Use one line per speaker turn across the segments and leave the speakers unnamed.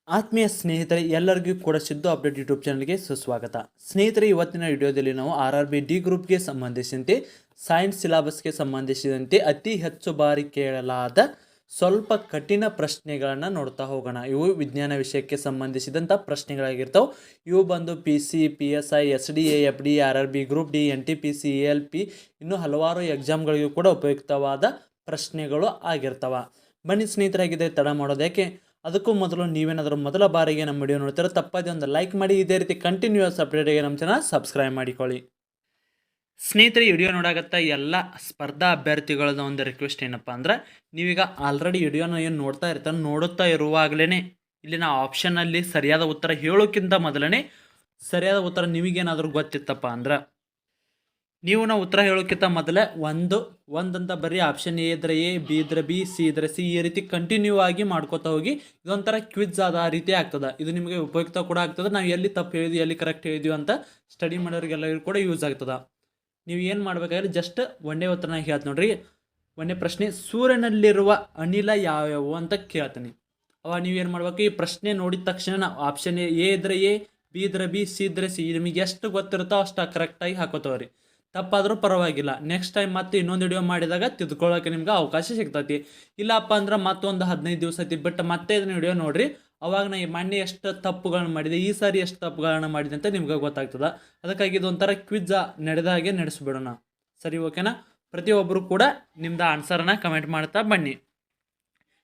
ಆತ್ಮೀಯ ಸ್ನೇಹಿತರೆ ಎಲ್ಲರಿಗೂ ಕೂಡ ಸಿದ್ದು ಅಪ್ಡೇಟ್ ಯೂಟ್ಯೂಬ್ ಚಾನಲ್ಗೆ ಸುಸ್ವಾಗತ. ಸ್ನೇಹಿತರೆ, ಇವತ್ತಿನ ವಿಡಿಯೋದಲ್ಲಿ ನಾವು RRB ಡಿ ಗ್ರೂಪ್ಗೆ ಸಂಬಂಧಿಸಿದಂತೆ ಸೈನ್ಸ್ ಸಿಲೆಬಸ್ಗೆ ಸಂಬಂಧಿಸಿದಂತೆ ಅತಿ ಹೆಚ್ಚು ಬಾರಿ ಕೇಳಲಾದ ಸ್ವಲ್ಪ ಕಠಿಣ ಪ್ರಶ್ನೆಗಳನ್ನು ನೋಡ್ತಾ ಹೋಗೋಣ. ಇವು ವಿಜ್ಞಾನ ವಿಷಯಕ್ಕೆ ಸಂಬಂಧಿಸಿದಂಥ ಪ್ರಶ್ನೆಗಳಾಗಿರ್ತಾವೆ. ಇವು ಬಂದು PC, PSI, SDA, FD, RRB group D, NTPC, ALP ಇನ್ನೂ ಹಲವಾರು ಎಕ್ಸಾಮ್ಗಳಿಗೂ ಕೂಡ ಉಪಯುಕ್ತವಾದ ಪ್ರಶ್ನೆಗಳು ಆಗಿರ್ತವೆ. ಬನ್ನಿ ಸ್ನೇಹಿತರಾಗಿದೆ, ತಡ ಮಾಡೋದು ಯಾಕೆ? ಅದಕ್ಕೂ ಮೊದಲು ನೀವೇನಾದರೂ ಮೊದಲ ಬಾರಿಗೆ ನಮ್ಮ ವಿಡಿಯೋ ನೋಡ್ತಾರೆ ತಪ್ಪದೆ ಒಂದು ಲೈಕ್ ಮಾಡಿ. ಇದೇ ರೀತಿ ಕಂಟಿನ್ಯೂಸ್ ಅಪ್ಡೇಟ್ಗೆ ನಮ್ಮ ಚಾನಲ್ ಸಬ್ಸ್ಕ್ರೈಬ್ ಮಾಡಿಕೊಳ್ಳಿ. ಸ್ನೇಹಿತರೆ, ವಿಡಿಯೋ ನೋಡಾಗತ್ತ ಎಲ್ಲ ಸ್ಪರ್ಧಾ ಅಭ್ಯರ್ಥಿಗಳದ ಒಂದು ರಿಕ್ವೆಸ್ಟ್ ಏನಪ್ಪ ಅಂದ್ರೆ, ನೀವೀಗ ಆಲ್ರೆಡಿ ವಿಡಿಯೋನ ಏನು ನೋಡುತ್ತಾ ಇರುವಾಗಲೇ ಇಲ್ಲಿ ನಾವು ಆಪ್ಷನಲ್ಲಿ ಸರಿಯಾದ ಉತ್ತರ ಹೇಳೋಕ್ಕಿಂತ ಮೊದಲನೇ ಸರಿಯಾದ ಉತ್ತರ ನಿಮಗೇನಾದರೂ ಗೊತ್ತಿತ್ತಪ್ಪ ಅಂದ್ರೆ ನೀವು ನಾವು ಉತ್ತರ ಹೇಳೋಕ್ಕಿಂತ ಮೊದಲೇ ಒಂದಂತ ಬರೀ ಆಪ್ಷನ್ ಎ ಇದ್ರೆ ಎ, ಬಿ ಇದ್ರೆ ಬಿ, ಸಿ ಇದ್ರೆ ಸಿ, ಈ ರೀತಿ ಕಂಟಿನ್ಯೂ ಆಗಿ ಮಾಡ್ಕೋತಾ ಹೋಗಿ. ಇದೊಂಥರ ಕ್ವಿಜ್ ಆದ ಆ ರೀತಿ ಆಗ್ತದೆ. ಇದು ನಿಮಗೆ ಉಪಯುಕ್ತ ಕೂಡ ಆಗ್ತದೆ. ನಾವು ಎಲ್ಲಿ ತಪ್ಪು ಹೇಳಿದ್ವಿ ಎಲ್ಲಿ ಕರೆಕ್ಟ್ ಹೇಳಿದ್ವಿ ಅಂತ ಸ್ಟಡಿ ಮಾಡೋರಿಗೆಲ್ಲರಿಗೂ ಕೂಡ ಯೂಸ್ ಆಗ್ತದೆ. ನೀವು ಏನು ಮಾಡಬೇಕಾದ್ರೆ ಜಸ್ಟ್ ಒಂದೇ ಉತ್ತರನ ಹೇಳ್ತ ನೋಡ್ರಿ. ಒಂದೇ ಪ್ರಶ್ನೆ, ಸೂರ್ಯನಲ್ಲಿರುವ ಅನಿಲ ಯಾವ್ಯಾವು ಅಂತ ಕೇಳ್ತೀನಿ. ಅವಾಗ ನೀವೇನು ಮಾಡ್ಬೇಕು, ಈ ಪ್ರಶ್ನೆ ನೋಡಿದ ತಕ್ಷಣ ಆಪ್ಷನ್ ಎ ಇದ್ರೆ ಎ, ಬಿ ಇದ್ರೆ ಬಿ, ಸಿ ಇದ್ರೆ ಸಿ, ನಿಮಗೆ ಎಷ್ಟು ಗೊತ್ತಿರುತ್ತೋ ಅಷ್ಟು ಕರೆಕ್ಟಾಗಿ ಹಾಕೋತವ್ರಿ. ತಪ್ಪಾದರೂ ಪರವಾಗಿಲ್ಲ, ನೆಕ್ಸ್ಟ್ ಟೈಮ್ ಮತ್ತೆ ಇನ್ನೊಂದು ವಿಡಿಯೋ ಮಾಡಿದಾಗ ತಿದ್ಕೊಳ್ಳೋಕೆ ನಿಮ್ಗೆ ಅವಕಾಶ ಸಿಗ್ತೈತಿ. ಇಲ್ಲಪ್ಪ ಅಂದ್ರೆ ಮತ್ತೊಂದು 15 ದಿವಸ ಬಿಟ್ಟು ಮತ್ತೆ ಇದನ್ನ ವಿಡಿಯೋ ನೋಡ್ರಿ. ಅವಾಗ ನಾ ಮೊನ್ನೆ ಎಷ್ಟು ತಪ್ಪುಗಳನ್ನ ಮಾಡಿದೆ, ಈ ಸಾರಿ ಎಷ್ಟು ತಪ್ಪುಗಳನ್ನ ಮಾಡಿದೆ ಅಂತ ನಿಮ್ಗೆ ಗೊತ್ತಾಗ್ತದೆ. ಅದಕ್ಕಾಗಿ ಇದೊಂಥರ ಕ್ವಿಜ್ ನಡೆದಾಗೆ ನಡೆಸ್ಬಿಡೋಣ. ಸರಿ, ಓಕೆನಾ? ಪ್ರತಿಯೊಬ್ಬರು ಕೂಡ ನಿಮ್ದು ಆನ್ಸರನ್ನ ಕಮೆಂಟ್ ಮಾಡ್ತಾ ಬನ್ನಿ.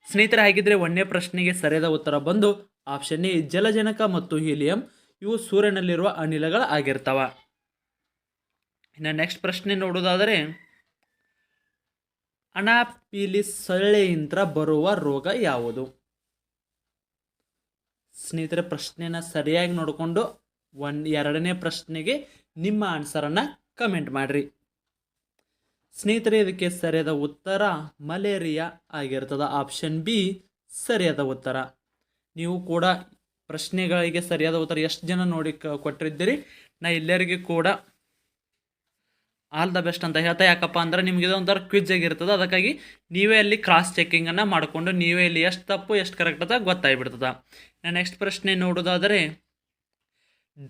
ಸ್ನೇಹಿತರೆ, ಹಾಗಿದ್ರೆ ಒಂದೇ ಪ್ರಶ್ನೆಗೆ ಸರಿಯಾದ ಉತ್ತರ ಬಂದು ಆಪ್ಷನ್ ಎ, ಜಲಜನಕ ಮತ್ತು ಹೀಲಿಯಂ ಇವು ಸೂರ್ಯನಲ್ಲಿರುವ ಅನಿಲಗಳು ಆಗಿರ್ತಾವ. ಇನ್ನು ನೆಕ್ಸ್ಟ್ ಪ್ರಶ್ನೆ ನೋಡೋದಾದರೆ, ಅನಾಫಿಲಿಸ್ ಸೊಳ್ಳೆಯಿಂದ ಬರುವ ರೋಗ ಯಾವುದು? ಸ್ನೇಹಿತರೆ, ಪ್ರಶ್ನೆನ ಸರಿಯಾಗಿ ನೋಡಿಕೊಂಡು ಎರಡನೇ ಪ್ರಶ್ನೆಗೆ ನಿಮ್ಮ ಆನ್ಸರನ್ನು ಕಮೆಂಟ್ ಮಾಡಿರಿ. ಸ್ನೇಹಿತರೆ, ಇದಕ್ಕೆ ಸರಿಯಾದ ಉತ್ತರ ಮಲೇರಿಯಾ ಆಗಿರ್ತದೆ. ಆಪ್ಷನ್ ಬಿ ಸರಿಯಾದ ಉತ್ತರ. ನೀವು ಕೂಡ ಪ್ರಶ್ನೆಗಳಿಗೆ ಸರಿಯಾದ ಉತ್ತರ ಎಷ್ಟು ಜನ ನೋಡಿ ಕೊಟ್ಟಿದ್ದೀರಿ, ನಾ ಎಲ್ಲರಿಗೂ ಕೂಡ ಆಲ್ ದ ಬೆಸ್ಟ್ ಅಂತ ಹೇಳ್ತಾ. ಯಾಕಪ್ಪ ಅಂದ್ರೆ ನಿಮ್ಗೆ ಇದೊಂಥರ ಕ್ವಿಜ್ ಆಗಿರ್ತದೆ. ಅದಕ್ಕಾಗಿ ನೀವೇ ಅಲ್ಲಿ ಕ್ರಾಸ್ ಚೆಕ್ಕಿಂಗನ್ನು ಮಾಡಿಕೊಂಡು ನೀವೇ ಇಲ್ಲಿ ಎಷ್ಟು ತಪ್ಪು ಎಷ್ಟು ಕರೆಕ್ಟ್ ಅಂತ ಗೊತ್ತಾಗ್ಬಿಡ್ತದೆ. ನೆಕ್ಸ್ಟ್ ಪ್ರಶ್ನೆ ನೋಡೋದಾದರೆ,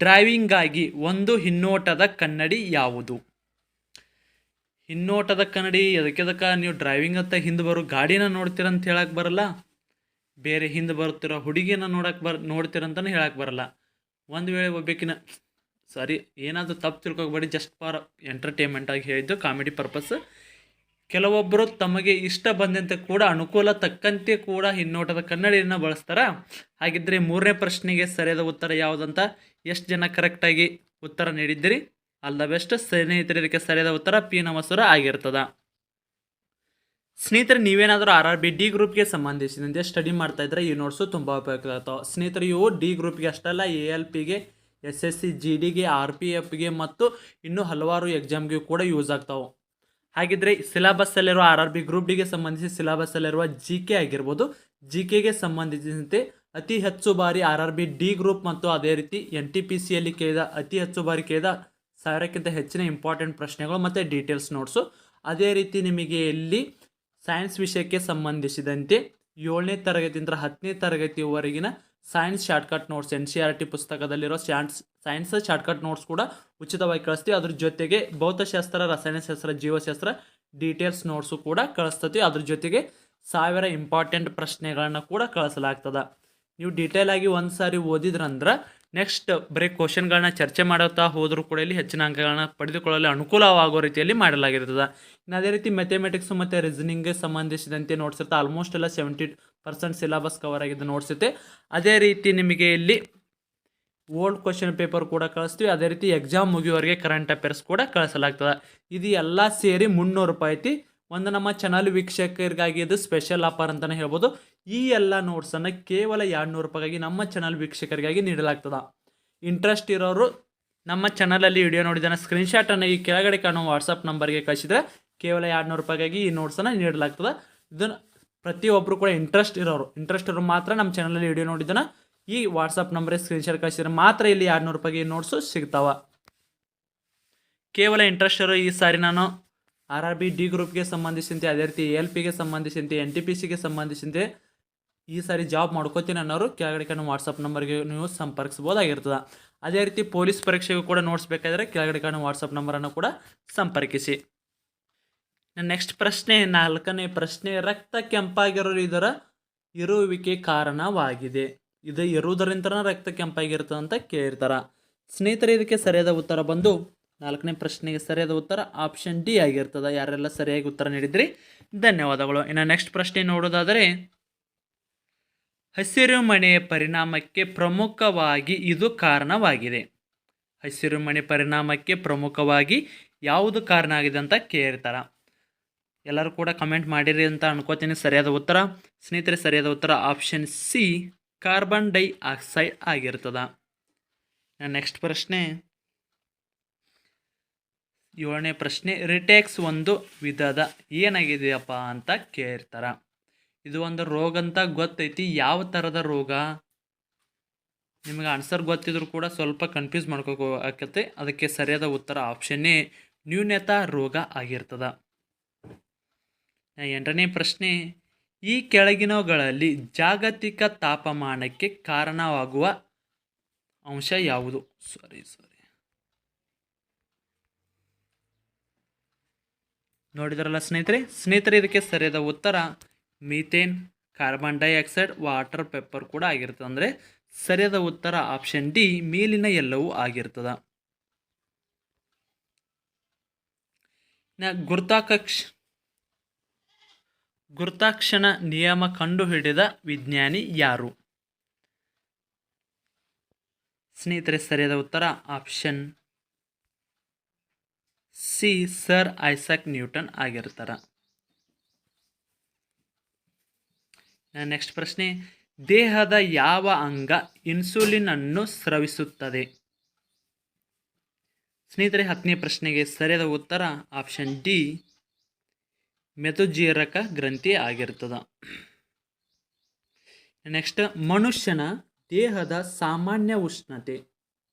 ಡ್ರೈವಿಂಗಾಗಿ ಒಂದು ಹಿನ್ನೋಟದ ಕನ್ನಡಿ ಯಾವುದು? ಹಿನ್ನೋಟದ ಕನ್ನಡಿ ಎದಕ್ಕೆ ನೀವು ಡ್ರೈವಿಂಗ್ ಅಂತ ಹಿಂದೆ ಬರೋ ಗಾಡಿನ ನೋಡ್ತೀರಂತ ಹೇಳಕ್ಕೆ ಬರಲ್ಲ, ಬೇರೆ ಹಿಂದೆ ಬರುತ್ತಿರೋ ಹುಡುಗಿನ ನೋಡ್ತೀರಂತಲೂ ಹೇಳಕ್ಕೆ ಬರಲ್ಲ. ಒಂದು ವೇಳೆ ಒಬ್ಬಾಕಿನ ಸಾರಿ ಏನಾದರೂ ತಪ್ಪು ತಿಳ್ಕೊಬೇಡಿ, ಜಸ್ಟ್ ಫಾರ್ ಎಂಟರ್ಟೈನ್ಮೆಂಟ್ ಆಗಿ ಹೇಳಿದ್ದು, ಕಾಮಿಡಿ ಪರ್ಪಸ್. ಕೆಲವೊಬ್ಬರು ತಮಗೆ ಇಷ್ಟ ಬಂದಂತೆ ಕೂಡ ಅನುಕೂಲ ತಕ್ಕಂತೆ ಕೂಡ ಹಿನ್ನೋಟದ ಕನ್ನಡಿಯನ್ನು ಬಳಸ್ತಾರೆ. ಹಾಗಿದ್ದರೆ ಮೂರನೇ ಪ್ರಶ್ನೆಗೆ ಸರಿಯಾದ ಉತ್ತರ ಯಾವುದಂತ ಎಷ್ಟು ಜನ ಕರೆಕ್ಟಾಗಿ ಉತ್ತರ ನೀಡಿದ್ದೀರಿ? All the best. ಸ್ನೇಹಿತರೆ, ಇದಕ್ಕೆ ಸರಿಯಾದ ಉತ್ತರ ಪಿ ನಮಸ್ಕಾರ ಆಗಿರ್ತದೆ. ಸ್ನೇಹಿತರೆ, ನೀವೇನಾದರೂ RRB ಡಿ ಗ್ರೂಪ್ಗೆ ಸಂಬಂಧಿಸಿದಂತೆ ಸ್ಟಡಿ ಮಾಡ್ತಾ ಇದ್ರೆ ಈ ನೋಟ್ಸು ತುಂಬ ಉಪಯುಕ್ತ ಆಗ್ತಾವೆ. ಸ್ನೇಹಿತರೆ, ಇವು ಡಿ ಗ್ರೂಪ್ಗೆ ಅಷ್ಟಲ್ಲ, ALPಗೆ, SSC, GDಗೆ, RPFಗೆ ಮತ್ತು ಇನ್ನೂ ಹಲವಾರು ಎಕ್ಸಾಮ್ಗೆ ಕೂಡ ಯೂಸ್ ಆಗ್ತಾವೆ. ಹಾಗಿದ್ರೆ ಸಿಲೆಬಸ್ಸಲ್ಲಿರುವ RRB ಗ್ರೂಪ್ ಡಿಗೆ ಸಂಬಂಧಿಸಿ ಸಿಲೆಬಸ್ಸಲ್ಲಿರುವ GK ಆಗಿರ್ಬೋದು, GKಗೆ ಸಂಬಂಧಿಸಿದಂತೆ ಅತಿ ಹೆಚ್ಚು ಬಾರಿ RRB ಡಿ ಗ್ರೂಪ್ ಮತ್ತು ಅದೇ ರೀತಿ NTPCಯಲ್ಲಿ ಕೇಳಿದ ಅತಿ ಹೆಚ್ಚು ಬಾರಿ ಕೇಳಿದ 1000ಕ್ಕಿಂತ ಹೆಚ್ಚಿನ ಇಂಪಾರ್ಟೆಂಟ್ ಪ್ರಶ್ನೆಗಳು ಮತ್ತು ಡೀಟೇಲ್ಸ್ ನೋಟ್ಸು. ಅದೇ ರೀತಿ ನಿಮಗೆ ಇಲ್ಲಿ ಸೈನ್ಸ್ ವಿಷಯಕ್ಕೆ ಸಂಬಂಧಿಸಿದಂತೆ 7ನೇ ತರಗತಿಯಿಂದ 10ನೇ ತರಗತಿಯವರೆಗಿನ ಸೈನ್ಸ್ ಶಾರ್ಟ್ಕಟ್ ನೋಟ್ಸ್, NCERT ಪುಸ್ತಕದಲ್ಲಿರೋ ಸೈನ್ಸ್ ಶಾರ್ಟ್ಕಟ್ ನೋಟ್ಸ್ ಕೂಡ ಉಚಿತವಾಗಿ ಕಳಿಸ್ತೀವಿ. ಅದ್ರ ಜೊತೆಗೆ ಭೌತಶಾಸ್ತ್ರ, ರಸಾಯನಶಾಸ್ತ್ರ, ಜೀವಶಾಸ್ತ್ರ ಡೀಟೇಲ್ಸ್ ನೋಟ್ಸು ಕೂಡ ಕಳಿಸ್ತೀವಿ. ಅದ್ರ ಜೊತೆಗೆ 1000 ಇಂಪಾರ್ಟೆಂಟ್ ಪ್ರಶ್ನೆಗಳನ್ನು ಕೂಡ ಕಳಿಸಲಾಗ್ತದೆ. ನೀವು ಡೀಟೇಲ್ ಆಗಿ ಒಂದು ಸಾರಿ ಓದಿದ್ರಂದ್ರೆ ನೆಕ್ಸ್ಟ್ ಬರೀ ಕ್ವಶನ್ಗಳನ್ನ ಚರ್ಚೆ ಮಾಡುತ್ತಾ ಹೋದರೂ ಕೂಡ ಇಲ್ಲಿ ಹೆಚ್ಚಿನ ಅಂಕಗಳನ್ನ ಪಡೆದುಕೊಳ್ಳಲು ಅನುಕೂಲವಾಗೋ ರೀತಿಯಲ್ಲಿ ಮಾಡಲಾಗಿರ್ತದೆ. ಇನ್ನು ಅದೇ ರೀತಿ ಮ್ಯಾಥಮೆಟಿಕ್ಸ್ ಮತ್ತು ರೀಸನಿಂಗ್ಗೆ ಸಂಬಂಧಿಸಿದಂತೆ ನೋಟ್ಸ್ ಇರುತ್ತೆ. ಆಲ್ಮೋಸ್ಟ್ ಎಲ್ಲ 70% ಸಿಲೆಬಸ್ ಕವರ್ ಆಗಿದ್ದು ನೋಟ್ಸ್ ಇರುತ್ತೆ. ಅದೇ ರೀತಿ ನಿಮಗೆ ಇಲ್ಲಿ ಓಲ್ಡ್ ಕ್ವಶನ್ ಪೇಪರ್ ಕೂಡ ಕಳಿಸ್ತೀವಿ. ಅದೇ ರೀತಿ ಎಕ್ಸಾಮ್ ಮುಗಿಯುವವರೆಗೆ ಕರೆಂಟ್ ಅಫೇರ್ಸ್ ಕೂಡ ಕಳಿಸಲಾಗ್ತದೆ. ಇದು ಎಲ್ಲ ಸೇರಿ 300 ರೂಪಾಯಿ ಐತಿ. ಒಂದು ನಮ್ಮ ಚಾನಲ್ ವೀಕ್ಷಕರಿಗಾಗಿ ಇದು ಸ್ಪೆಷಲ್ ಆಫರ್ ಅಂತಲೇ ಹೇಳ್ಬೋದು. ಈ ಎಲ್ಲ ನೋಟ್ಸನ್ನು ಕೇವಲ 200 ರೂಪಾಯಿಗಾಗಿ ನಮ್ಮ ಚಾನಲ್ ವೀಕ್ಷಕರಿಗಾಗಿ ನೀಡಲಾಗ್ತದೆ. ಇಂಟ್ರೆಸ್ಟ್ ಇರೋರು ನಮ್ಮ ಚಾನಲಲ್ಲಿ ವಿಡಿಯೋ ನೋಡಿದ ಸ್ಕ್ರೀನ್ಶಾಟನ್ನು ಈ ಕೆಳಗಡೆ ಕಾಣುವ ವಾಟ್ಸಪ್ ನಂಬರ್ಗೆ ಕಳಿಸಿದರೆ ಕೇವಲ 200 ರೂಪಾಯಿಗಾಗಿ ಈ ನೋಟ್ಸನ್ನು ನೀಡಲಾಗ್ತದೆ. ಇದನ್ನು ಪ್ರತಿಯೊಬ್ಬರು ಕೂಡ ಇಂಟ್ರೆಸ್ಟ್ ಇರೋರು ಮಾತ್ರ ನಮ್ಮ ಚಾನಲಲ್ಲಿ ವಿಡಿಯೋ ನೋಡಿದ್ದನ್ನು ಈ ವಾಟ್ಸಪ್ ನಂಬರ್ಗೆ ಸ್ಕ್ರೀನ್ಶಾಟ್ ಕಳಿಸಿದ್ರೆ ಮಾತ್ರ ಇಲ್ಲಿ 200 ರೂಪಾಯಿಗೆ ಈ ನೋಟ್ಸು ಸಿಗ್ತಾವೆ. ಕೇವಲ ಇಂಟ್ರೆಸ್ಟ್ ಇರೋ ಈ ಸಾರಿ ನಾನು RRB ಡಿ ಗ್ರೂಪ್ಗೆ ಸಂಬಂಧಿಸಿದಂತೆ, ಅದೇ ರೀತಿ ALPಗೆ ಸಂಬಂಧಿಸಿದಂತೆ, NTPCಗೆ ಸಂಬಂಧಿಸಿದಂತೆ ಈ ಸಾರಿ ಜಾಬ್ ಮಾಡ್ಕೋತೀನಿ ಅನ್ನೋರು ಕೆಳಗಡೆ ಕಾಣೋ ವಾಟ್ಸಪ್ ನಂಬರ್ಗೆ ನೀವು ಸಂಪರ್ಕಿಸ್ಬೋದಾಗಿರ್ತದೆ. ಅದೇ ರೀತಿ ಪೊಲೀಸ್ ಪರೀಕ್ಷೆಗೂ ಕೂಡ ನೋಟ್ಸ್ ಬೇಕಾದರೆ ಕೆಳಗಡೆ ಕಾಣೋ ವಾಟ್ಸಪ್ ನಂಬರನ್ನು ಕೂಡ ಸಂಪರ್ಕಿಸಿ. ನೆಕ್ಸ್ಟ್ ಪ್ರಶ್ನೆ 4ನೇ ಪ್ರಶ್ನೆ, ರಕ್ತ ಕೆಂಪಾಗಿರೋದು ಇದರ ಇರುವಿಕೆ ಕಾರಣವಾಗಿದೆ. ಇದು ಇರುವುದರಿಂದ ರಕ್ತ ಕೆಂಪಾಗಿರ್ತದೆ ಅಂತ ಕೇಳಿರ್ತಾರ. ಸ್ನೇಹಿತರೆ, ಇದಕ್ಕೆ ಸರಿಯಾದ ಉತ್ತರ ಬಂದು 4ನೇ ಪ್ರಶ್ನೆಗೆ ಸರಿಯಾದ ಉತ್ತರ ಆಪ್ಷನ್ ಡಿ ಆಗಿರ್ತದೆ. ಯಾರೆಲ್ಲ ಸರಿಯಾಗಿ ಉತ್ತರ ನೀಡಿದ್ರಿ ಧನ್ಯವಾದಗಳು. ಇನ್ನು ನೆಕ್ಸ್ಟ್ ಪ್ರಶ್ನೆ ನೋಡೋದಾದರೆ, ಹಸಿರುಮನೆಯ ಪರಿಣಾಮಕ್ಕೆ ಪ್ರಮುಖವಾಗಿ ಇದು ಕಾರಣವಾಗಿದೆ. ಹಸಿರುಮನೆ ಪರಿಣಾಮಕ್ಕೆ ಪ್ರಮುಖವಾಗಿ ಯಾವುದು ಕಾರಣ ಆಗಿದೆ ಅಂತ ಕೇಳ್ತಾರ. ಎಲ್ಲರೂ ಕೂಡ ಕಮೆಂಟ್ ಮಾಡಿರಿ ಅಂತ ಅನ್ಕೋತೀನಿ. ಸರಿಯಾದ ಉತ್ತರ ಸ್ನೇಹಿತರೆ, ಸರಿಯಾದ ಉತ್ತರ ಆಪ್ಷನ್ ಸಿ ಕಾರ್ಬನ್ ಡೈಆಕ್ಸೈಡ್ ಆಗಿರ್ತದ. ನೆಕ್ಸ್ಟ್ ಪ್ರಶ್ನೆ 7ನೇ ಪ್ರಶ್ನೆ, ರಿಟೆಕ್ಸ್ ಒಂದು ವಿಧದ ಏನಾಗಿದೆಯಪ್ಪ ಅಂತ ಕೇಳ್ತಾರ. ಇದು ಒಂದು ರೋಗ ಅಂತ ಗೊತ್ತೈತಿ. ಯಾವ ಥರದ ರೋಗ? ನಿಮಗೆ ಆನ್ಸರ್ ಗೊತ್ತಿದ್ರು ಕೂಡ ಸ್ವಲ್ಪ ಕನ್ಫ್ಯೂಸ್ ಆಕತ್ತೆ. ಅದಕ್ಕೆ ಸರಿಯಾದ ಉತ್ತರ ಆಪ್ಷನ್ ಎ ನ್ಯೂನತಾ ರೋಗ ಆಗಿರ್ತದ. 8ನೇ ಪ್ರಶ್ನೆ, ಈ ಕೆಳಗಿನವುಗಳಲ್ಲಿ ಜಾಗತಿಕ ತಾಪಮಾನಕ್ಕೆ ಕಾರಣವಾಗುವ ಅಂಶ ಯಾವುದು? ನೋಡಿದ್ರಲ್ಲ ಸ್ನೇಹಿತರೆ, ಇದಕ್ಕೆ ಸರಿಯಾದ ಉತ್ತರ methane, carbon dioxide, water pepper ಕೂಡ ಆಗಿರ್ತದೆ. ಅಂದರೆ ಸರಿಯಾದ ಉತ್ತರ ಆಪ್ಷನ್ ಡಿ ಮೇಲಿನ ಎಲ್ಲವೂ ಆಗಿರ್ತದ. ಗುರುತ್ವಾಕರ್ಷಣ ನಿಯಮ ಕಂಡುಹಿಡಿದ ವಿಜ್ಞಾನಿ ಯಾರು? ಸ್ನೇಹಿತರೆ, ಸರಿಯಾದ ಉತ್ತರ option C sir Isaac Newton ಆಗಿರ್ತಾರ. ನೆಕ್ಸ್ಟ್ ಪ್ರಶ್ನೆ, ದೇಹದ ಯಾವ ಅಂಗ ಇನ್ಸುಲಿನ್ ಅನ್ನು ಸ್ರವಿಸುತ್ತದೆ? ಸ್ನೇಹಿತರೆ, 10ನೇ ಪ್ರಶ್ನೆಗೆ ಸರಿಯಾದ ಉತ್ತರ ಆಪ್ಷನ್ ಡಿ ಮೆದುಜೀರಕ ಗ್ರಂಥಿ ಆಗಿರ್ತದ. ನೆಕ್ಸ್ಟ್, ಮನುಷ್ಯನ ದೇಹದ ಸಾಮಾನ್ಯ ಉಷ್ಣತೆ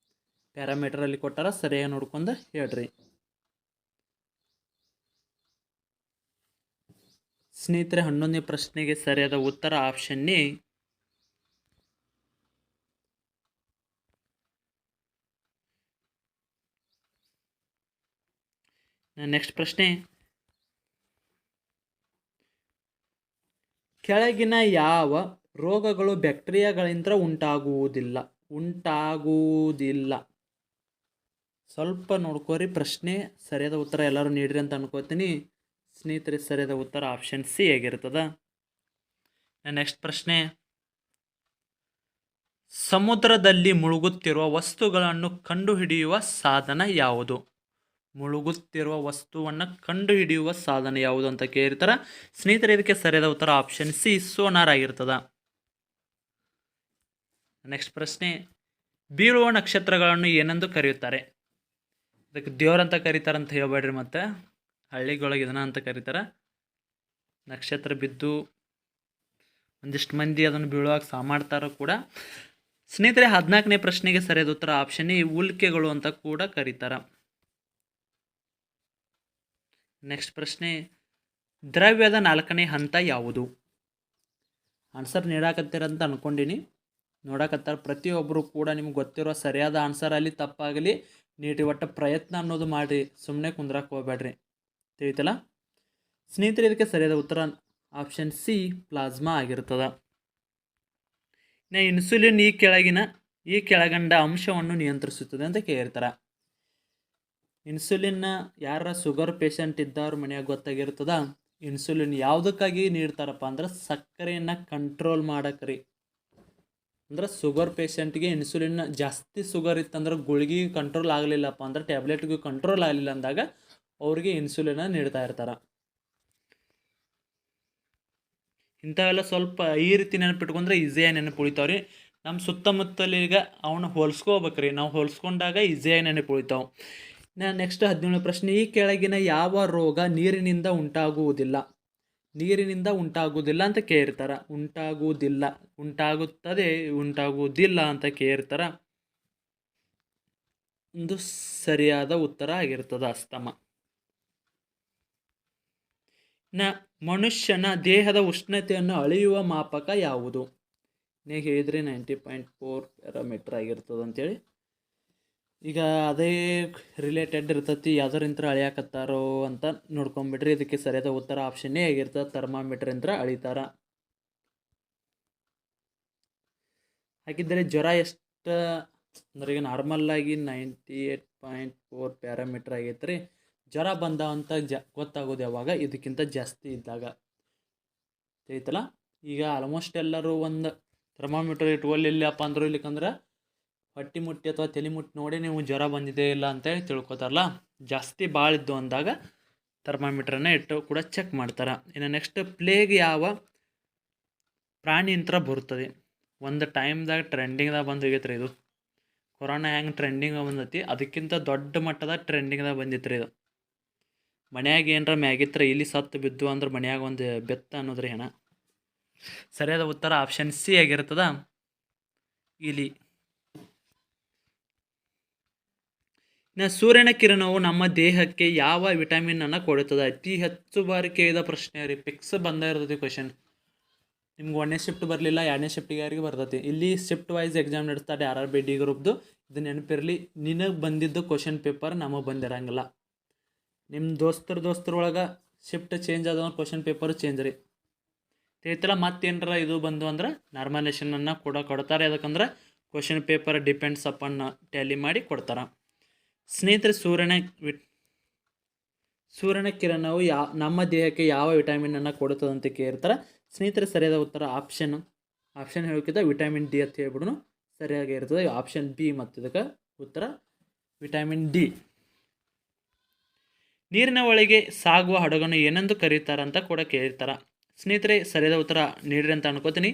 ಪ್ಯಾರಾಮೀಟರ್ ಅಲ್ಲಿ ಕೊಟ್ಟಾರ, ಸರಿಯಾಗಿ ನೋಡ್ಕೊಂಡು ಹೇಳ್ರಿ. ಸ್ನೇಹಿತರೆ, 11ನೇ ಪ್ರಶ್ನೆಗೆ ಸರಿಯಾದ ಉತ್ತರ ಆಪ್ಷನ್ ಎ ನೆಕ್ಸ್ಟ್ ಪ್ರಶ್ನೆ, ಕೆಳಗಿನ ಯಾವ ರೋಗಗಳು ಬ್ಯಾಕ್ಟೀರಿಯಾಗಳಿಂದ ಉಂಟಾಗುವುದಿಲ್ಲ? ಸ್ವಲ್ಪ ನೋಡ್ಕೋರಿ ಪ್ರಶ್ನೆ. ಸರಿಯಾದ ಉತ್ತರ ಎಲ್ಲರೂ ನೀಡ್ರಿ ಅಂತ ಅನ್ಕೋತೀನಿ. ಸ್ನೇಹಿತರೆ, ಸರಿಯಾದ ಉತ್ತರ ಆಪ್ಷನ್ ಸಿ ಆಗಿರ್ತದ. ನೆಕ್ಸ್ಟ್ ಪ್ರಶ್ನೆ, ಸಮುದ್ರದಲ್ಲಿ ಮುಳುಗುತ್ತಿರುವ ವಸ್ತುಗಳನ್ನು ಕಂಡುಹಿಡಿಯುವ ಸಾಧನ ಯಾವುದು? ಮುಳುಗುತ್ತಿರುವ ವಸ್ತುವನ್ನು ಕಂಡುಹಿಡಿಯುವ ಸಾಧನ ಯಾವುದು ಅಂತ ಕೇಳಿರ್ತಾರ. ಸ್ನೇಹಿತರೆ, ಇದಕ್ಕೆ ಸರಿಯಾದ ಉತ್ತರ ಆಪ್ಷನ್ ಸಿ ಸೋನಾರ್ ಆಗಿರ್ತದ. ನೆಕ್ಸ್ಟ್ ಪ್ರಶ್ನೆ, ಬೀಳುವ ನಕ್ಷತ್ರಗಳನ್ನು ಏನೆಂದು ಕರೆಯುತ್ತಾರೆ? ಇದಕ್ಕೆ ದೇವರಂತ ಕರೀತಾರಂತ ಹೇಳ್ಬೇಡ್ರಿ, ಮತ್ತೆ ಹಳ್ಳಿಗಳೊಳಗೆ ಇದನ್ನ ಅಂತ ಕರೀತಾರೆ. ನಕ್ಷತ್ರ ಬಿದ್ದು ಒಂದಿಷ್ಟು ಮಂದಿ ಅದನ್ನು ಬೀಳುವಾಗ ಸಾಮಾಡ್ತಾರೋ ಕೂಡ. ಸ್ನೇಹಿತರೆ, 14ನೇ ಪ್ರಶ್ನೆಗೆ ಸರಿಯಾದ ಉತ್ತರ ಆಪ್ಷನ್ ಎ ಉಲ್ಕೆಗಳು ಅಂತ ಕೂಡ ಕರೀತಾರ. ನೆಕ್ಸ್ಟ್ ಪ್ರಶ್ನೆ, ದ್ರವ್ಯದ 4ನೇ ಹಂತ ಯಾವುದು? ಆನ್ಸರ್ ನೀಡಾಕತ್ತೀರಂತ ಅನ್ಕೊಂಡಿನಿ. ನೋಡಕತ್ತಾರ ಪ್ರತಿಯೊಬ್ಬರು ಕೂಡ ನಿಮ್ಗೆ ಗೊತ್ತಿರೋ ಸರಿಯಾದ ಆನ್ಸರ್ ಅಲ್ಲಿ ತಪ್ಪಾಗಲಿ ನೀಡಿ ಒಟ್ಟ ಪ್ರಯತ್ನ ಅನ್ನೋದು ಮಾಡಿ, ಸುಮ್ಮನೆ ಕುಂದ್ರಕ್ಕೆ ಹೋಗ್ಬೇಡ್ರಿ. ತಿಳಿತಲ್ಲ ಸ್ನೇಹಿತರೆ, ಇದಕ್ಕೆ ಸರಿಯಾದ ಉತ್ತರ ಆಪ್ಷನ್ ಸಿ ಪ್ಲಾಸ್ಮಾ ಆಗಿರ್ತದ. ಇನ್ಸುಲಿನ್ ಈ ಕೆಳಗಂಡ ಅಂಶವನ್ನು ನಿಯಂತ್ರಿಸುತ್ತದೆ ಅಂತ ಕೇಳಿರ್ತಾರೆ. ಇನ್ಸುಲಿನ್ನ ಯಾರ ಶುಗರ್ ಪೇಷಂಟ್ ಇದ್ದವ್ರ ಮನೆಯಾಗ ಗೊತ್ತಾಗಿರ್ತದ. ಇನ್ಸುಲಿನ್ ಯಾವುದಕ್ಕಾಗಿ ನೀಡ್ತಾರಪ್ಪ ಅಂದ್ರೆ ಸಕ್ಕರೆಯನ್ನು ಕಂಟ್ರೋಲ್ ಮಾಡಕ್ರಿ. ಅಂದ್ರೆ ಶುಗರ್ ಪೇಷಂಟ್ಗೆ ಇನ್ಸುಲಿನ್ ಜಾಸ್ತಿ ಶುಗರ್ ಇತ್ತಂದ್ರೆ ಗುಳಿಗೆ ಕಂಟ್ರೋಲ್ ಆಗಲಿಲ್ಲಪ್ಪ ಅಂದ್ರೆ ಟ್ಯಾಬ್ಲೆಟ್ಗೂ ಕಂಟ್ರೋಲ್ ಆಗಲಿಲ್ಲ ಅಂದಾಗ ಅವ್ರಿಗೆ ಇನ್ಸುಲಿನ ನೀಡ್ತಾ ಇರ್ತಾರೆ. ಇಂಥವೆಲ್ಲ ಸ್ವಲ್ಪ ಈ ರೀತಿ ನೆನಪಿಟ್ಕೊಂಡ್ರೆ ಈಸಿಯಾಗಿ ನೆನಪು ಉಳಿತಾವ್ರಿ. ನಮ್ಮ ಸುತ್ತಮುತ್ತಲೀಗ ಅವನ್ನ ಹೋಲಿಸ್ಕೋಬೇಕ್ರಿ. ನಾವು ಹೋಲಿಸ್ಕೊಂಡಾಗ ಈಸಿಯಾಗಿ ನೆನಪು ಉಳಿತಾವೆ. ನೆಕ್ಸ್ಟ್ 17ನೇ ಪ್ರಶ್ನೆ, ಈ ಕೆಳಗಿನ ಯಾವ ರೋಗ ನೀರಿನಿಂದ ಉಂಟಾಗುವುದಿಲ್ಲ ಅಂತ ಕೇಳಿರ್ತಾರ. ಉಂಟಾಗುವುದಿಲ್ಲ ಅಂತ ಕೇಳಿರ್ತಾರ. ಒಂದು ಸರಿಯಾದ ಉತ್ತರ ಆಗಿರ್ತದ ಅಸ್ತಮ. ಮನುಷ್ಯನ ದೇಹದ ಉಷ್ಣತೆಯನ್ನು ಅಳೆಯುವ ಮಾಪಕ ಯಾವುದು? ನೀವು ಹೇಳಿದ್ರಿ 90.4 ಪ್ಯಾರಾಮೀಟರ್ ಆಗಿರ್ತದೆ ಅಂತೇಳಿ. ಈಗ ಅದೇ ರಿಲೇಟೆಡ್ ಇರ್ತೈತಿ, ಯಾವುದರಿಂತ್ರ ಅಳಿಯಾಕತ್ತಾರೋ ಅಂತ ನೋಡ್ಕೊಂಬಿಡ್ರಿ. ಇದಕ್ಕೆ ಸರಿಯಾದ ಉತ್ತರ ಆಪ್ಷನ್ ಎ ಆಗಿರ್ತದೆ, ಥರ್ಮಾಮೀಟ್ರಿಂದ ಅಳಿತಾರ. ಹಾಗಿದ್ದರೆ ಜ್ವರ ಎಷ್ಟು ಅಂದ್ರೆ ಈಗ ನಾರ್ಮಲ್ಲಾಗಿ 98.4 ಪ್ಯಾರಾಮೀಟರ್ ಆಗೈತೆ ರೀ. ಜ್ವರ ಬಂದ ಅಂತ ಗೊತ್ತಾಗೋದು ಯಾವಾಗ? ಇದಕ್ಕಿಂತ ಜಾಸ್ತಿ ಇದ್ದಾಗ ಐತಲ್ಲ. ಈಗ ಆಲ್ಮೋಸ್ಟ್ ಎಲ್ಲರೂ ಒಂದು ಥರ್ಮಾಮೀಟರ್ ಇಟ್ಕೊಳ್ಳಿಲ್ಲಪ್ಪ ಅಂದರು, ಇಲ್ಲಿಕಂದ್ರೆ ಹೊಟ್ಟೆ ಮುಟ್ಟಿ ಅಥವಾ ತಲೆ ಮುಟ್ಟಿ ನೋಡಿ ನೀವು ಜ್ವರ ಬಂದಿದೆ ಇಲ್ಲ ಅಂತೇಳಿ ತಿಳ್ಕೊತಾರಲ್ಲ. ಜಾಸ್ತಿ ಭಾಳ ಇದ್ದು ಅಂದಾಗ ಥರ್ಮಾಮೀಟ್ರನ್ನ ಇಟ್ಟು ಕೂಡ ಚೆಕ್ ಮಾಡ್ತಾರೆ. ಇನ್ನು ನೆಕ್ಸ್ಟ್, ಪ್ಲೇಗ್ ಯಾವ ಪ್ರಾಣಿಯಂತ್ರ ಬರುತ್ತದೆ? ಒಂದು ಟೈಮ್ದಾಗ ಟ್ರೆಂಡಿಂಗ್ದಾಗ ಬಂದು ಹೋಗೈತೆ ರೀ ಇದು. ಕೊರೋನಾ ಹೆಂಗೆ ಟ್ರೆಂಡಿಂಗ್ ಬಂದೈತಿ ಅದಕ್ಕಿಂತ ದೊಡ್ಡ ಮಟ್ಟದ ಟ್ರೆಂಡಿಂಗ್ದಾಗ ಬಂದಿತ್ತು ರೀ ಇದು. ಮನ್ಯಾಗ ಏನರ ಮ್ಯಾಗಿತ್ರ ಇಲ್ಲಿ ಸತ್ತು ಬಿದ್ದು ಅಂದ್ರೆ ಮನ್ಯಾಗ ಒಂದು ಬೆತ್ತ ಅನ್ನೋದ್ರಿ ಹೆಣ. ಸರಿಯಾದ ಉತ್ತರ ಆಪ್ಷನ್ ಸಿ ಆಗಿರ್ತದ, ಇಲಿ. ಇನ್ನು ಸೂರ್ಯನ ಕಿರಣವು ನಮ್ಮ ದೇಹಕ್ಕೆ ಯಾವ ವಿಟಮಿನ್ ಅನ್ನು ಕೊಡುತ್ತದೆ? ಅತಿ ಹೆಚ್ಚು ಬಾರಿ ಕೇಳಿದ ಪ್ರಶ್ನೆ ರೀ. ಫಿಕ್ಸ್ ಬಂದ ಇರ್ತೈತಿ ಕ್ವಶನ್. ನಿಮ್ಗೆ 1ನೇ ಶಿಫ್ಟ್ ಬರಲಿಲ್ಲ, 2ನೇ ಶಿಫ್ಟಿಗೆ ಯಾರಿಗೆ ಬರ್ತೈತಿ. ಇಲ್ಲಿ ಶಿಫ್ಟ್ ವೈಸ್ ಎಕ್ಸಾಮ್ ನಡೆಸ್ತಾರೆ RRB D ಗ್ರೂಪ್ದು. ಇದು ನೆನಪಿರಲಿ, ನಿನಗೆ ಬಂದಿದ್ದು ಕ್ವಶನ್ ಪೇಪರ್ ನಮಗೆ ಬಂದಿರಂಗಿಲ್ಲ. ನಿಮ್ಮ ದೋಸ್ತರೊಳಗೆ ಶಿಫ್ಟ್ ಚೇಂಜ್ ಆದವ್ರು ಕ್ವಶನ್ ಪೇಪರ್ ಚೇಂಜ್ ರೀ ತಿಳಿತಲ್ಲ. ಮತ್ತೇನರ ಇದು ಬಂದು ಅಂದ್ರೆ ನಾರ್ಮಲೇಷನನ್ನು ಕೂಡ ಕೊಡ್ತಾರೆ. ಯಾಕಂದ್ರೆ question paper depends upon Tally ಮಾಡಿ ಕೊಡ್ತಾರೆ. ಸ್ನೇಹಿತರೆ, ಸೂರ್ಯನ ಕಿರಣವು ನಮ್ಮ ದೇಹಕ್ಕೆ ಯಾವ ವಿಟಮಿನನ್ನು ಕೊಡುತ್ತದೆ ಅಂತ ಕೇಳ್ತಾರೆ. ಸ್ನೇಹಿತರೆ, ಸರಿಯಾದ ಉತ್ತರ ಆಪ್ಷನ್ ಹೇಳೋಕ್ಕಿಂತ ವಿಟಮಿನ್ ಡಿ ಅಂತ ಹೇಳ್ಬಿಡು ಸರಿಯಾಗಿ ಇರ್ತದೆ. ಆಪ್ಷನ್ ಬಿ ಮತ್ತು ಇದಕ್ಕೆ ಉತ್ತರ ವಿಟಮಿನ್ ಡಿ. ನೀರಿನ ಒಳಗೆ ಸಾಗುವ ಹಡಗನ್ನು ಏನೆಂದು ಕರೀತಾರೆ ಅಂತ ಕೂಡ ಕೇಳ್ತಾರೆ. ಸ್ನೇಹಿತರೆ, ಸರಿಯಾದ ಉತ್ತರ ನೀಡ್ರಿ ಅಂತ ಅನ್ಕೋತೀನಿ.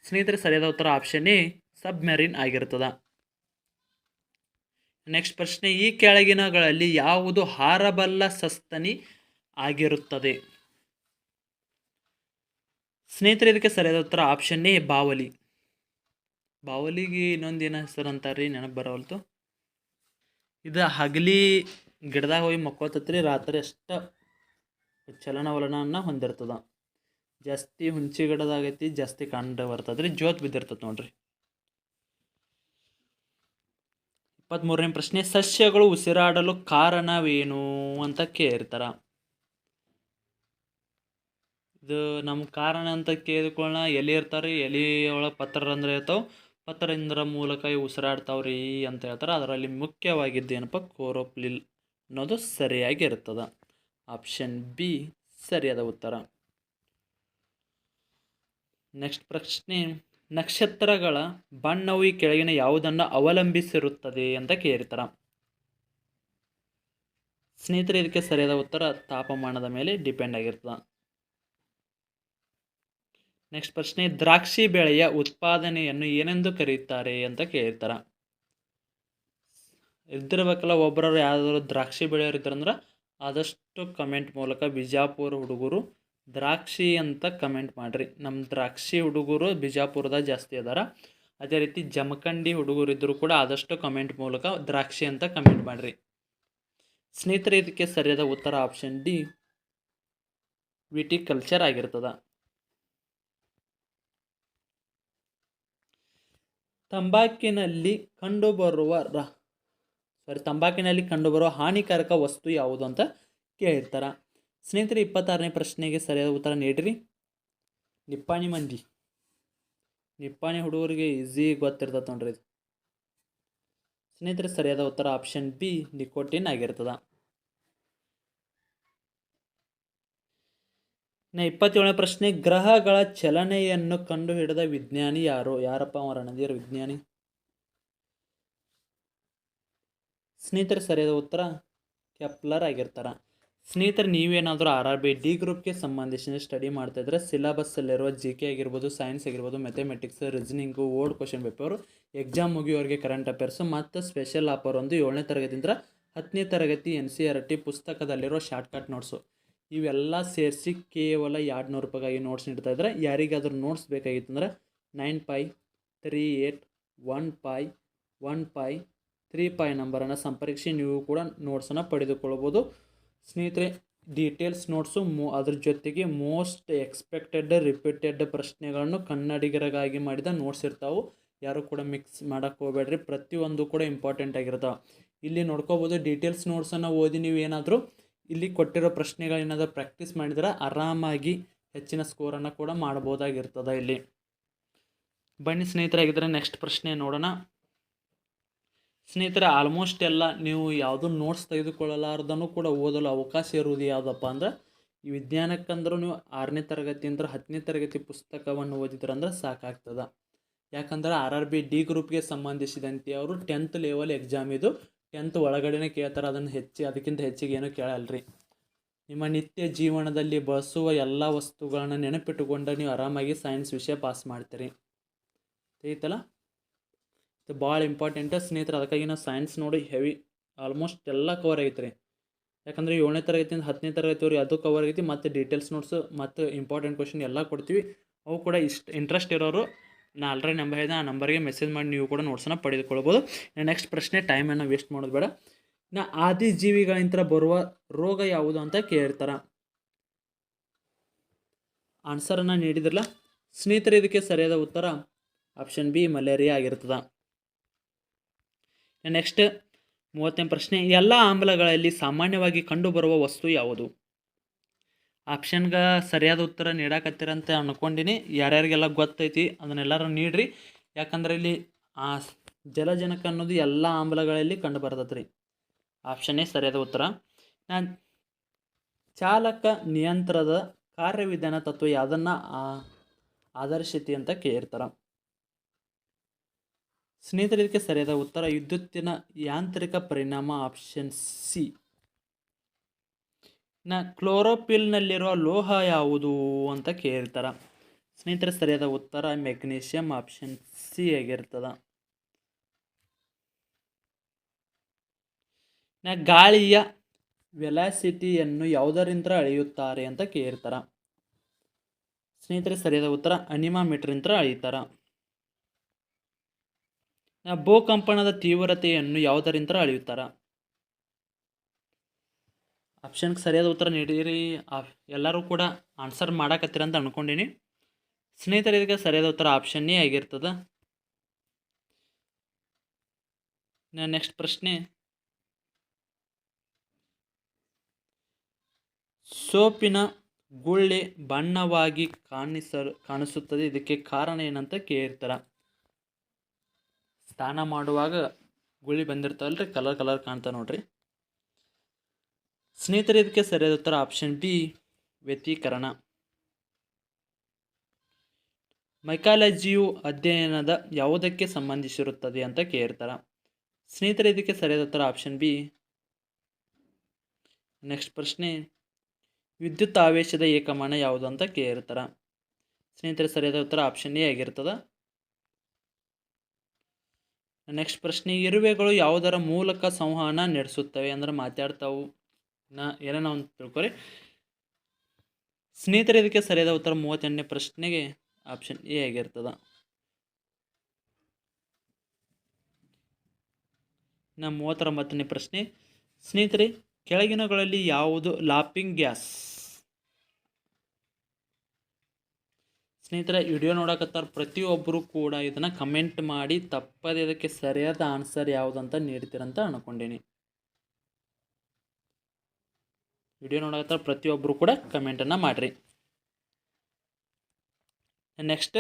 ಸ್ನೇಹಿತರೆ, ಸರಿಯಾದ ಉತ್ತರ ಆಪ್ಷನ್ ಎ ಸಬ್ಮೆರಿನ್ ಆಗಿರ್ತದೆ. ನೆಕ್ಸ್ಟ್ ಪ್ರಶ್ನೆ, ಈ ಕೆಳಗಿನಗಳಲ್ಲಿ ಯಾವುದು ಹಾರಬಲ್ಲ ಸಸ್ತನಿ ಆಗಿರುತ್ತದೆ? ಸ್ನೇಹಿತರೆ, ಇದಕ್ಕೆ ಸರಿಯಾದ ಉತ್ತರ ಆಪ್ಷನ್ ಎ ಬಾವಲಿ. ಬಾವಲಿಗೆ ಇನ್ನೊಂದು ಏನೋ ಹೆಸರು ಅಂತಾರೆ ರೀ, ನೆನಪು ಬರೋಲ್ತು. ಇದು ಹಗಲಿ ಗಿಡದಾಗ ಹೋಗಿ ಮಕ್ಕೋತತ್ರಿ, ರಾತ್ರಿ ಅಷ್ಟ ಚಲನವಲನವನ್ನು ಹೊಂದಿರ್ತದ. ಜಾಸ್ತಿ ಹುಂಚಿ ಗಿಡದಾಗೈತಿ, ಜಾಸ್ತಿ ಕಂಡು ಬರ್ತದ್ರಿ, ಜೋತ್ ಬಿದ್ದಿರ್ತದೆ ನೋಡ್ರಿ. 23ನೇ ಪ್ರಶ್ನೆ, ಸಸ್ಯಗಳು ಉಸಿರಾಡಲು ಕಾರಣವೇನು ಅಂತ ಕೇಳ್ತಾರೆ. ಇದು ನಮ್ಮ ಕಾರಣ ಅಂತ ಕೇಳಿಕೊಳ್ಳ ಎಲೆ ಇರ್ತಾರೆ, ಎಲೆ ಒಳಗೆ ಪತ್ರರಂಧ್ರ ಇರ್ತಾವೆ, ಪತ್ರರಂಧ್ರ ಮೂಲಕ ಉಸಿರಾಡ್ತಾವ್ರಿ ಅಂತ ಹೇಳ್ತಾರೆ. ಅದರಲ್ಲಿ ಮುಖ್ಯವಾಗಿದ್ದು ಏನಪ್ಪ, ಕ್ಲೋರೋಫಿಲ್ ಅನ್ನೋದು ಸರಿಯಾಗಿರ್ತದೆ. ಆಪ್ಷನ್ ಬಿ ಸರಿಯಾದ ಉತ್ತರ. ನೆಕ್ಸ್ಟ್ ಪ್ರಶ್ನೆ, ನಕ್ಷತ್ರಗಳ ಬಣ್ಣವು ಈ ಕೆಳಗಿನ ಯಾವುದನ್ನು ಅವಲಂಬಿಸಿರುತ್ತದೆ ಅಂತ ಕೇಳ್ತಾರೆ. ಸ್ನೇಹಿತರೆ, ಇದಕ್ಕೆ ಸರಿಯಾದ ಉತ್ತರ ತಾಪಮಾನದ ಮೇಲೆ ಡಿಪೆಂಡ್ ಆಗಿರ್ತದೆ. ನೆಕ್ಸ್ಟ್ ಪ್ರಶ್ನೆ, ದ್ರಾಕ್ಷಿ ಬೆಳೆಯ ಉತ್ಪಾದನೆಯನ್ನು ಏನೆಂದು ಕರೆಯುತ್ತಾರೆ ಅಂತ ಕೇಳ್ತಾರೆ. ಇದ್ದಿರ್ಬೇಕಲ್ಲ ಒಬ್ಬರು ಯಾವ್ದಾದ್ರು ದ್ರಾಕ್ಷಿ ಬೆಳೆಯೋರು ಇದ್ರಂದ್ರೆ ಆದಷ್ಟು ಕಮೆಂಟ್ ಮೂಲಕ ಬಿಜಾಪುರ ಹುಡುಗರು ದ್ರಾಕ್ಷಿ ಅಂತ ಕಮೆಂಟ್ ಮಾಡಿರಿ. ನಮ್ಮ ದ್ರಾಕ್ಷಿ ಹುಡುಗರು ಬಿಜಾಪುರದಾಗ ಜಾಸ್ತಿ ಅದಾರ. ಅದೇ ರೀತಿ ಜಮಖಂಡಿ ಹುಡುಗರು ಇದ್ದರೂ ಕೂಡ ಆದಷ್ಟು ಕಮೆಂಟ್ ಮೂಲಕ ದ್ರಾಕ್ಷಿ ಅಂತ ಕಮೆಂಟ್ ಮಾಡಿರಿ. ಸ್ನೇಹಿತರೆ, ಇದಕ್ಕೆ ಸರಿಯಾದ ಉತ್ತರ ಆಪ್ಷನ್ ಡಿ ವಿಟಿಕಲ್ಚರ್ ಆಗಿರ್ತದ. ತಂಬಾಕಿನಲ್ಲಿ ಕಂಡುಬರುವ ಹಾನಿಕಾರಕ ವಸ್ತು ಯಾವುದು ಅಂತ ಕೇಳಿರ್ತಾರೆ. ಸ್ನೇಹಿತರೆ, 26ನೇ ಪ್ರಶ್ನೆಗೆ ಸರಿಯಾದ ಉತ್ತರ ನೀಡ್ರಿ. ನಿಪ್ಪಾಣಿ ಹುಡುಗರಿಗೆ ಈಸಿ ಗೊತ್ತಿರ್ತದೆ ನೋಡ್ರಿ ಇದು. ಸ್ನೇಹಿತರೆ, ಸರಿಯಾದ ಉತ್ತರ ಆಪ್ಷನ್ ಬಿ ನಿಕೋಟಿನ್ ಆಗಿರ್ತದ. 27ನೇ ಪ್ರಶ್ನೆ, ಗ್ರಹಗಳ ಚಲನೆಯನ್ನು ಕಂಡುಹಿಡಿದ ವಿಜ್ಞಾನಿ ಯಾರು? ಯಾರಪ್ಪ ಅವ? ರಣಧೀರ್ ವಿಜ್ಞಾನಿ. ಸ್ನೇಹಿತರೆ, ಸರಿಯಾದ ಉತ್ತರ ಕೆಪ್ಲರ್ ಆಗಿರ್ತಾರ. ಸ್ನೇಹಿತರೆ, ನೀವೇನಾದರೂ RRB D ಗ್ರೂಪ್ಗೆ ಸಂಬಂಧಿಸಿದ ಸ್ಟಡಿ ಮಾಡ್ತಾ ಇದ್ರೆ ಸಿಲೆಬಸ್ಸಲ್ಲಿರುವ GK ಆಗಿರ್ಬೋದು, ಸೈನ್ಸ್ ಆಗಿರ್ಬೋದು, mathematics, reasoning, word question paper, exam ಮುಗಿಯೋರಿಗೆ ಕರೆಂಟ್ ಅಫೇರ್ಸು ಮತ್ತು ಸ್ಪೆಷಲ್ ಆಫರ್ ಒಂದು 7ನೇ ತರಗತಿಯಿಂದ 10ನೇ ತರಗತಿ NCERT ಪುಸ್ತಕದಲ್ಲಿರೋ ಶಾರ್ಟ್ಕಟ್ ನೋಟ್ಸು ಇವೆಲ್ಲ ಸೇರಿಸಿ ಕೇವಲ 200 ರೂಪಾಯಿಗಾಗಿ ನೋಟ್ಸ್ ನೀಡ್ತಾ ಇದ್ದಾರೆ. ಯಾರಿಗಾದ್ರೂ ನೋಟ್ಸ್ ಬೇಕಾಗಿತ್ತಂದ್ರೆ 9538151535 ನಂಬರನ್ನು ಸಂಪರ್ಕಿಸಿ ನೀವು ಕೂಡ ನೋಟ್ಸನ್ನು ಪಡೆದುಕೊಳ್ಳಬಹುದು. ಸ್ನೇಹಿತರೆ, ಡೀಟೇಲ್ಸ್ ನೋಟ್ಸು ಅದ್ರ ಜೊತೆಗೆ ಮೋಸ್ಟ್ ಎಕ್ಸ್ಪೆಕ್ಟೆಡ್ ರಿಪೀಟೆಡ್ ಪ್ರಶ್ನೆಗಳನ್ನು ಕನ್ನಡಿಗರಿಗಾಗಿ ಮಾಡಿದ ನೋಟ್ಸ್ ಇರ್ತಾವೆ. ಯಾರು ಕೂಡ ಮಿಕ್ಸ್ ಮಾಡೋಕ್ಕೆ ಹೋಗ್ಬೇಡ್ರಿ, ಪ್ರತಿಯೊಂದು ಕೂಡ ಇಂಪಾರ್ಟೆಂಟ್ ಆಗಿರ್ತಾವೆ. ಇಲ್ಲಿ ನೋಡ್ಕೋಬೋದು ಡೀಟೇಲ್ಸ್ ನೋಟ್ಸನ್ನು ಓದಿ ನೀವು ಏನಾದರೂ ಇಲ್ಲಿ ಕೊಟ್ಟಿರೋ ಪ್ರಶ್ನೆಗಳೇನಾದರೂ ಪ್ರಾಕ್ಟೀಸ್ ಮಾಡಿದ್ರೆ ಆರಾಮಾಗಿ ಹೆಚ್ಚಿನ ಸ್ಕೋರನ್ನು ಕೂಡ ಮಾಡ್ಬೋದಾಗಿರ್ತದೆ. ಇಲ್ಲಿ ಬನ್ನಿ ಸ್ನೇಹಿತರಾಗಿದ್ದರೆ ನೆಕ್ಸ್ಟ್ ಪ್ರಶ್ನೆ ನೋಡೋಣ. ಸ್ನೇಹಿತರೆ, ಆಲ್ಮೋಸ್ಟ್ ಎಲ್ಲ ನೀವು ಯಾವುದೂ ನೋಟ್ಸ್ ತೆಗೆದುಕೊಳ್ಳಲಾರ್ದೂ ಕೂಡ ಓದಲು ಅವಕಾಶ ಇರುವುದು ಯಾವುದಪ್ಪ ಅಂದ್ರೆ ಈ ವಿಜ್ಞಾನಕ್ಕಂದ್ರೂ ನೀವು 6ನೇ ತರಗತಿಯಿಂದ 10ನೇ ತರಗತಿ ಪುಸ್ತಕವನ್ನು ಓದಿದ್ರಂದ್ರೆ ಸಾಕಾಗ್ತದೆ. ಯಾಕಂದ್ರೆ RRB ಡಿ ಗ್ರೂಪ್ಗೆ ಸಂಬಂಧಿಸಿದಂತೆ ಅವರು 10th ಲೆವೆಲ್ ಎಕ್ಸಾಮ್ ಇದು 10th ಒಳಗಡೆನೇ ಕೇಳ್ತಾರೆ. ಅದಕ್ಕಿಂತ ಹೆಚ್ಚಿಗೆ ಏನೂ ಕೇಳಲ್ರಿ. ನಿಮ್ಮ ನಿತ್ಯ ಜೀವನದಲ್ಲಿ ಬಳಸುವ ಎಲ್ಲ ವಸ್ತುಗಳನ್ನು ನೆನಪಿಟ್ಟುಕೊಂಡು ನೀವು ಆರಾಮಾಗಿ ಸೈನ್ಸ್ ವಿಷಯ ಪಾಸ್ ಮಾಡ್ತೀರಿ. ತಿಳಿತಲ್ಲ, ಇದು ಭಾಳ ಇಂಪಾರ್ಟೆಂಟ್ ಸ್ನೇಹಿತರೆ. ಅದಕ್ಕಾಗಿ ನಾವು ಸೈನ್ಸ್ ನೋಡಿ ಹೆವಿ ಆಲ್ಮೋಸ್ಟ್ ಎಲ್ಲ ಕವರ್ ಆಗೈತೆ. ಯಾಕಂದರೆ 7ನೇ ತರಗತಿಯಿಂದ 10ನೇ ತರಗತಿವರೆಗೆ ಅದು ಕವರ್ ಆಗೈತಿ. ಮತ್ತು ಡೀಟೇಲ್ಸ್ ನೋಟ್ಸು ಮತ್ತು ಇಂಪಾರ್ಟೆಂಟ್ ಕ್ವಶನ್ ಎಲ್ಲ ಕೊಡ್ತೀವಿ. ಅವು ಕೂಡ ಇಂಟ್ರೆಸ್ಟ್ ಇರೋರು ನಾನು ಆಲ್ರೆಡಿ ನಂಬರ್ ಹೇಳಿದೆ, ಆ ನಂಬರ್ಗೆ ಮೆಸೇಜ್ ಮಾಡಿ ನೀವು ಕೂಡ ನೋಟ್ಸನ್ನು ಪಡೆದುಕೊಳ್ಬೋದು. ನೆಕ್ಸ್ಟ್ ಪ್ರಶ್ನೆ, ಟೈಮನ್ನು ವೇಸ್ಟ್ ಮಾಡೋದು ಬೇಡ. ಆದಿಜೀವಿಗಳಿಂದ ಬರುವ ರೋಗ ಯಾವುದು ಅಂತ ಕೇಳ್ತಾರೆ. ಆನ್ಸರನ್ನು ನೀಡಿದ್ರಲ್ಲ ಸ್ನೇಹಿತರೆ, ಇದಕ್ಕೆ ಸರಿಯಾದ ಉತ್ತರ ಆಪ್ಷನ್ ಬಿ ಮಲೇರಿಯಾ ಆಗಿರ್ತದೆ. ನೆಕ್ಸ್ಟ್ 30ನೇ ಪ್ರಶ್ನೆ, ಎಲ್ಲ ಆಮ್ಲಗಳಲ್ಲಿ ಸಾಮಾನ್ಯವಾಗಿ ಕಂಡುಬರುವ ವಸ್ತು ಯಾವುದು? ಆಪ್ಷನ್ಗೆ ಸರಿಯಾದ ಉತ್ತರ ನೀಡಾಕತ್ತೀರಂತ ಅಂದ್ಕೊಂಡಿನಿ. ಯಾರ್ಯಾರಿಗೆಲ್ಲ ಗೊತ್ತೈತಿ ಅದನ್ನೆಲ್ಲರೂ ನೀಡ್ರಿ. ಯಾಕಂದ್ರೆ ಇಲ್ಲಿ ಜಲಜನಕ ಅನ್ನೋದು ಎಲ್ಲ ಆಮ್ಲಗಳಲ್ಲಿ ಕಂಡು ಬರ್ತದೆ ರೀ. ಆಪ್ಷನ್ನೇ ಸರಿಯಾದ ಉತ್ತರ. ಚಾಲಕ ನಿಯಂತ್ರಣದ ಕಾರ್ಯವಿಧಾನ ತತ್ವ ಯಾವುದನ್ನು ಆಧರಿಸಿತಿ ಅಂತ ಕೇಳಿರ್ತಾರೆ. ಸ್ನೇಹಿತರೆ, ಇದಕ್ಕೆ ಸರಿಯಾದ ಉತ್ತರ ವಿದ್ಯುತ್ತಿನ ಯಾಂತ್ರಿಕ ಪರಿಣಾಮ, ಆಪ್ಷನ್ ಸಿ. ಕ್ಲೋರೋಫಿಲ್ನಲ್ಲಿರುವ ಲೋಹ ಯಾವುದು ಅಂತ ಕೇಳ್ತಾರೆ. ಸ್ನೇಹಿತರೆ, ಸರಿಯಾದ ಉತ್ತರ ಮೆಗ್ನೀಷಿಯಂ, ಆಪ್ಷನ್ ಸಿ ಆಗಿರ್ತದೆ. ಗಾಳಿಯ ವೆಲಾಸಿಟಿಯನ್ನು ಯಾವುದರಿಂದ ಅಳೆಯುತ್ತಾರೆ ಅಂತ ಕೇಳ್ತಾರೆ. ಸ್ನೇಹಿತರೆ, ಸರಿಯಾದ ಉತ್ತರ ಅನಿಮಾಮೀಟರ್ನಿಂದ ಅಳೆಯುತ್ತಾರೆ. ಭೂಕಂಪನದ ತೀವ್ರತೆಯನ್ನು ಯಾವುದರಿಂದ ಅಳೆಯುತ್ತಾರೆ? ಆಪ್ಷನ್ಗೆ ಸರಿಯಾದ ಉತ್ತರ ನೀಡಿರಿ. ಎಲ್ಲರೂ ಕೂಡ ಆನ್ಸರ್ ಮಾಡಾಕತ್ತೀರ ಅಂತ ಅಂದ್ಕೊಂಡೀನಿ. ಸ್ನೇಹಿತರೆ, ಇದಕ್ಕೆ ಸರಿಯಾದ ಉತ್ತರ ಆಪ್ಷನ್ ಎ ಆಗಿರ್ತದೆ. ನೆಕ್ಸ್ಟ್ ಪ್ರಶ್ನೆ, ಸೋಪಿನ ಗುಳ್ಳೆ ಬಣ್ಣವಾಗಿ ಕಾಣಿಸುತ್ತದೆ, ಇದಕ್ಕೆ ಕಾರಣ ಏನಂತ ಕೇಳಿರ್ತಾರೆ. ಸ್ನಾನ ಮಾಡುವಾಗ ಗುಳ್ಳಿ ಬಂದಿರ್ತಾವಲ್ರಿ, ಕಲರ್ ಕಾಣ್ತಾ ನೋಡ್ರಿ. ಸ್ನೇಹಿತರೆ, ಇದಕ್ಕೆ ಸರಿಯಾದ ಉತ್ತರ ಆಪ್ಷನ್ ಬಿ ವ್ಯತೀಕರಣ. ಮೈಕಾಲಜಿಯು ಅಧ್ಯಯನದ ಯಾವುದಕ್ಕೆ ಸಂಬಂಧಿಸಿರುತ್ತದೆ ಅಂತ ಕೇಳ್ತಾರೆ. ಸ್ನೇಹಿತರೆ, ಇದಕ್ಕೆ ಸರಿಯಾದ ಉತ್ತರ ಆಪ್ಷನ್ ಬಿ. ನೆಕ್ಸ್ಟ್ ಪ್ರಶ್ನೆ, ವಿದ್ಯುತ್ ಆವೇಶದ ಏಕಮಾನ ಯಾವುದು ಅಂತ ಕೇಳಿರ್ತಾರೆ. ಸ್ನೇಹಿತರೆ, ಸರಿಯಾದ ಉತ್ತರ ಆಪ್ಷನ್ ಎ ಆಗಿರ್ತದೆ. ನೆಕ್ಸ್ಟ್ ಪ್ರಶ್ನೆ, ಇರುವೆಗಳು ಯಾವುದರ ಮೂಲಕ ಸಂವಹನ ನಡೆಸುತ್ತವೆ ಅಂದ್ರೆ ಮಾತಾಡ್ತಾವು ಏನೇನೋ ಅಂತ ತಿಳ್ಕೊರಿ. ಸ್ನೇಹಿತರೆ, ಇದಕ್ಕೆ ಸರಿಯಾದ ಉತ್ತರ 38ನೇ ಪ್ರಶ್ನೆಗೆ ಆಪ್ಷನ್ ಎ ಆಗಿರ್ತದೆ. 39ನೇ ಪ್ರಶ್ನೆ, ಸ್ನೇಹಿತರೆ, ಕೆಳಗಿನಗಳಲ್ಲಿ ಯಾವುದು ಲಾಫಿಂಗ್ ಗ್ಯಾಸ್? ಸ್ನೇಹಿತರೆ, ವಿಡಿಯೋ ನೋಡಕತ್ತಾರೆ ಪ್ರತಿಯೊಬ್ಬರು ಕೂಡ ಇದನ್ನು ಕಮೆಂಟ್ ಮಾಡಿ ತಪ್ಪದೆ ಇದಕ್ಕೆ ಸರಿಯಾದ ಆನ್ಸರ್ ಯಾವುದಂತ ನೀಡ್ತೀರಂತ ಅನ್ಕೊಂಡೀನಿ. ವಿಡಿಯೋ ನೋಡಕತ್ತಾರೆ ಪ್ರತಿಯೊಬ್ಬರು ಕೂಡ ಕಮೆಂಟನ್ನು ಮಾಡಿರಿ. ನೆಕ್ಸ್ಟ್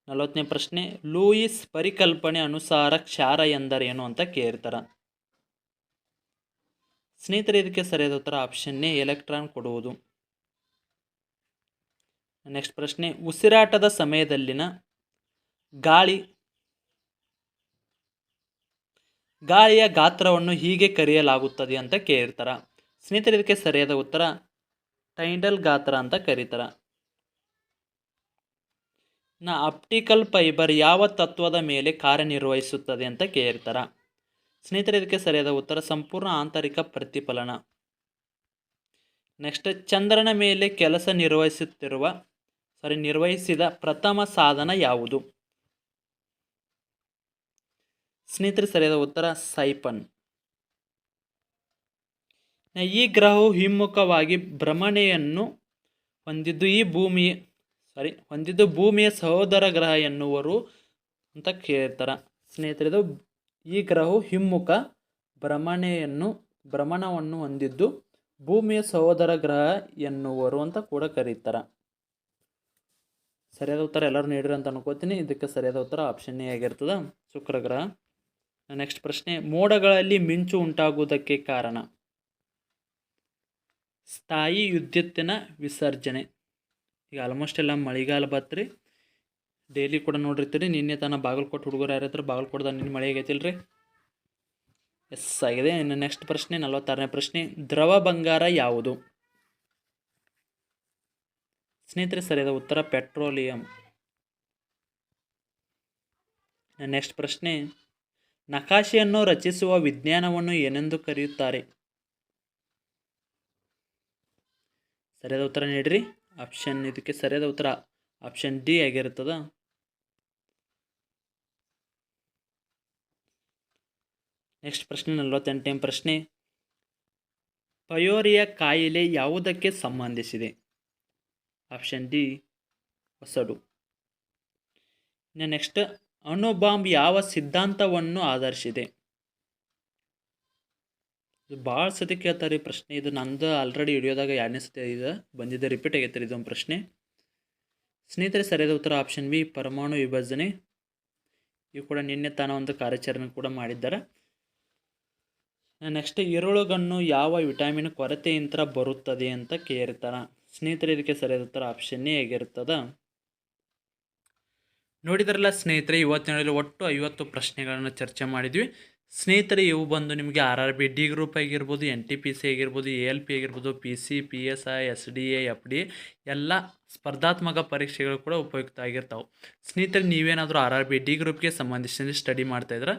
40ನೇ ಪ್ರಶ್ನೆ, ಲೂಯಿಸ್ ಪರಿಕಲ್ಪನೆ ಅನುಸಾರ ಕ್ಷಾರ ಎಂದರೇನು ಅಂತ ಕೇಳ್ತಾರೆ. ಸ್ನೇಹಿತರೆ, ಇದಕ್ಕೆ ಸರಿಯಾದ ಉತ್ತರ ಆಪ್ಷನ್ ಎ ಎಲೆಕ್ಟ್ರಾನ್ ಕೊಡುವುದು. ನೆಕ್ಸ್ಟ್ ಪ್ರಶ್ನೆ, ಉಸಿರಾಟದ ಸಮಯದಲ್ಲಿನ ಗಾಳಿಯ ಗಾತ್ರವನ್ನು ಹೀಗೆ ಕರೆಯಲಾಗುತ್ತದೆ ಅಂತ ಕೇಳ್ತಾರೆ. ಸ್ನೇಹಿತರೆ, ಇದಕ್ಕೆ ಸರಿಯಾದ ಉತ್ತರ ಟೈಡಲ್ ಗಾತ್ರ ಅಂತ ಕರೀತಾರೆ. ಆಪ್ಟಿಕಲ್ ಫೈಬರ್ ಯಾವ ತತ್ವದ ಮೇಲೆ ಕಾರ್ಯನಿರ್ವಹಿಸುತ್ತದೆ ಅಂತ ಕೇಳ್ತಾರೆ. ಸ್ನೇಹಿತರೆ, ಇದಕ್ಕೆ ಸರಿಯಾದ ಉತ್ತರ ಸಂಪೂರ್ಣ ಆಂತರಿಕ ಪ್ರತಿಫಲನ. ನೆಕ್ಸ್ಟ್, ಚಂದ್ರನ ಮೇಲೆ ಕೆಲಸ ನಿರ್ವಹಿಸಿದ ಪ್ರಥಮ ಸಾಧನ ಯಾವುದು? ಸ್ನೇಹಿತರೆ, ಸರಿಯಾದ ಉತ್ತರ ಸೈಪನ್. ಈ ಗ್ರಹವು ಹಿಮ್ಮುಖವಾಗಿ ಭ್ರಮಣೆಯನ್ನು ಹೊಂದಿದ್ದು ಭೂಮಿಯ ಸಹೋದರ ಗ್ರಹ ಎನ್ನುವರು ಅಂತ ಕೇಳ್ತಾರೆ. ಸ್ನೇಹಿತರೆ, ಈ ಗ್ರಹವು ಹಿಮ್ಮುಖ ಭ್ರಮಣವನ್ನು ಹೊಂದಿದ್ದು ಭೂಮಿಯ ಸಹೋದರ ಗ್ರಹ ಎನ್ನುವರು ಅಂತ ಕೂಡ ಕರೀತಾರೆ. ಸರಿಯಾದ ಉತ್ತರ ಎಲ್ಲರೂ ನೀಡಿರಿ ಅಂತ ಅನ್ಕೋತೀನಿ. ಇದಕ್ಕೆ ಸರಿಯಾದ ಉತ್ತರ ಆಪ್ಷನ್ ಎ ಆಗಿರ್ತದೆ, ಶುಕ್ರ ಗ್ರಹ. ನೆಕ್ಸ್ಟ್ ಪ್ರಶ್ನೆ, ಮೋಡಗಳಲ್ಲಿ ಮಿಂಚು ಉಂಟಾಗುವುದಕ್ಕೆ ಕಾರಣ? ಸ್ಥಾಯಿ ವಿದ್ಯುತ್ತಿನ ವಿಸರ್ಜನೆ. ಈಗ ಆಲ್ಮೋಸ್ಟ್ ಎಲ್ಲ ಮಳೆಗಾಲ ಬತ್ರಿ, ಡೈಲಿ ಕೂಡ ನೋಡಿರ್ತೀರಿ. ನಿನ್ನೆ ತನ ಬಾಗಲಕೋಟೆ ಹುಡುಗರು ಯಾರಿರ್ತಾರೆ, ಬಾಗಲಕೋಟದಾಗ ನಿನ್ನೆ ಮಳೆ ಆಗೈತಿಲ್ರಿ? ಎಸ್ ಆಗಿದೆ. ಇನ್ನು ನೆಕ್ಸ್ಟ್ ಪ್ರಶ್ನೆ, 46ನೇ ಪ್ರಶ್ನೆ, ದ್ರವ ಬಂಗಾರ ಯಾವುದು? ಸ್ನೇಹಿತರೆ, ಸರಿಯಾದ ಉತ್ತರ ಪೆಟ್ರೋಲಿಯಂ. ನೆಕ್ಸ್ಟ್ ಪ್ರಶ್ನೆ, ನಕಾಶೆಯನ್ನು ರಚಿಸುವ ವಿಜ್ಞಾನವನ್ನು ಏನೆಂದು ಕರೆಯುತ್ತಾರೆ? ಸರಿಯಾದ ಉತ್ತರ ನೀಡ್ರಿ. ಇದಕ್ಕೆ ಸರಿಯಾದ ಉತ್ತರ ಆಪ್ಷನ್ ಡಿ ಆಗಿರ್ತದ. ನೆಕ್ಸ್ಟ್ ಪ್ರಶ್ನೆ, 48ನೇ ಪ್ರಶ್ನೆ, ಪಯೋರಿಯ ಕಾಯಿಲೆ ಯಾವುದಕ್ಕೆ ಸಂಬಂಧಿಸಿದೆ? ಆಪ್ಷನ್ ಡಿ ಹೊಸಡು. ಇನ್ನು ನೆಕ್ಸ್ಟ್, ಅಣುಬಾಂಬ್ ಯಾವ ಸಿದ್ಧಾಂತವನ್ನು ಆಧರಿಸಿದೆ? ಇದು ಭಾಳ ಸತಿ ಕೇಳ್ತಾರೆ ಈ ಪ್ರಶ್ನೆ. ಇದು ನಂದು ಆಲ್ರೆಡಿ ವಿಡಿಯೋದಾಗ 2ನೇ ಸತಿ ಇದು ಬಂದಿದೆ, ರಿಪೀಟ್ ಆಗೈತೆ ಇದೊಂದು ಪ್ರಶ್ನೆ. ಸ್ನೇಹಿತರೆ, ಸರಿಯಾದ ಉತ್ತರ ಆಪ್ಷನ್ ಬಿ ಪರಮಾಣು ವಿಭಜನೆ. ಇವು ಕೂಡ ನಿನ್ನೆ ತಾನ ಒಂದು ಕಾರ್ಯಾಚರಣೆ ಕೂಡ ಮಾಡಿದ್ದಾರೆ. ನೆಕ್ಸ್ಟ್, ಈರುಳ್ಳಿಗಣ್ಣು ಯಾವ ವಿಟಮಿನ್ ಕೊರತೆಯಿಂದ ಬರುತ್ತದೆ ಅಂತ ಕೇಳ್ತಾರ? ಸ್ನೇಹಿತರೆ, ಇದಕ್ಕೆ ಸರಿಯಾದ ಉತ್ತರ ಆಪ್ಷನ್ ಎ ಆಗಿರ್ತದ. ನೋಡಿದ್ರಲ್ಲ ಸ್ನೇಹಿತರೆ, ಇವತ್ತಿನಲ್ಲಿ ಒಟ್ಟು 50 ಪ್ರಶ್ನೆಗಳನ್ನು ಚರ್ಚೆ ಮಾಡಿದ್ವಿ. ಸ್ನೇಹಿತರೆ, ಇವು ಬಂದು ನಿಮಗೆ RRB ಡಿ ಗ್ರೂಪ್ ಆಗಿರ್ಬೋದು, NTPC ಆಗಿರ್ಬೋದು, ALP ಆಗಿರ್ಬೋದು, PC, PSI, SDA, FD ಎಲ್ಲ ಸ್ಪರ್ಧಾತ್ಮಕ ಪರೀಕ್ಷೆಗಳು ಕೂಡ ಉಪಯುಕ್ತ ಆಗಿರ್ತಾವೆ. ಸ್ನೇಹಿತರೆ, ನೀವೇನಾದರೂ RRB ಡಿ ಗ್ರೂಪ್ಗೆ ಸಂಬಂಧಿಸಿದ ಸ್ಟಡಿ ಮಾಡ್ತಾಯಿದ್ರೆ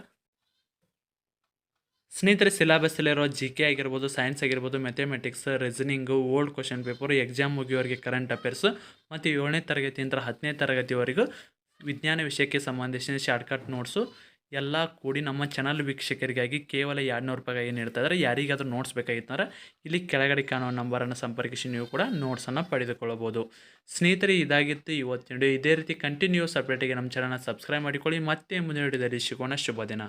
ಸ್ನೇಹಿತರೆ, ಸಿಲೆಬಸ್ಸಲ್ಲಿರೋ GK ಆಗಿರ್ಬೋದು, ಸೈನ್ಸ್ ಆಗಿರ್ಬೋದು, mathematics, reasoning, old question paper, exam ಮುಗಿಯೋರಿಗೆ ಕರೆಂಟ್ ಅಫೇರ್ಸು ಮತ್ತು 7ನೇ ತರಗತಿಯಿಂದ 10ನೇ ತರಗತಿವರೆಗೂ ವಿಜ್ಞಾನ ವಿಷಯಕ್ಕೆ ಸಂಬಂಧಿಸಿದ ಶಾರ್ಟ್ಕಟ್ ನೋಟ್ಸು ಎಲ್ಲ ಕೂಡಿ ನಮ್ಮ ಚಾನಲ್ ವೀಕ್ಷಕರಿಗಾಗಿ ಕೇವಲ 200 ರೂಪಾಯಿಗಾಗಿ ನೀಡ್ತಾ ಇದ್ದಾರೆ. ಯಾರಿಗಾದರೂ ನೋಟ್ಸ್ ಬೇಕಾಗಿತ್ತಂದ್ರೆ ಇಲ್ಲಿ ಕೆಳಗಡೆ ಕಾಣುವ ನಂಬರನ್ನು ಸಂಪರ್ಕಿಸಿ ನೀವು ಕೂಡ ನೋಟ್ಸನ್ನು ಪಡೆದುಕೊಳ್ಳಬಹುದು. ಸ್ನೇಹಿತರೆ, ಇದಾಗಿತ್ತು ಇವತ್ತಿನ ವಿಡಿಯೋ. ಇದೇ ರೀತಿ ಕಂಟಿನ್ಯೂಸ್ ಅಪ್ಡೇಟಿಗೆ ನಮ್ಮ ಚಾನಲ್ನ ಸಬ್ಸ್ಕ್ರೈಬ್ ಮಾಡಿಕೊಳ್ಳಿ. ಮತ್ತೆ ಮುಂದಿನ ವಿಡಿಯೋದಲ್ಲಿ ಸಿಗೋಣ. ಶುಭ ದಿನ.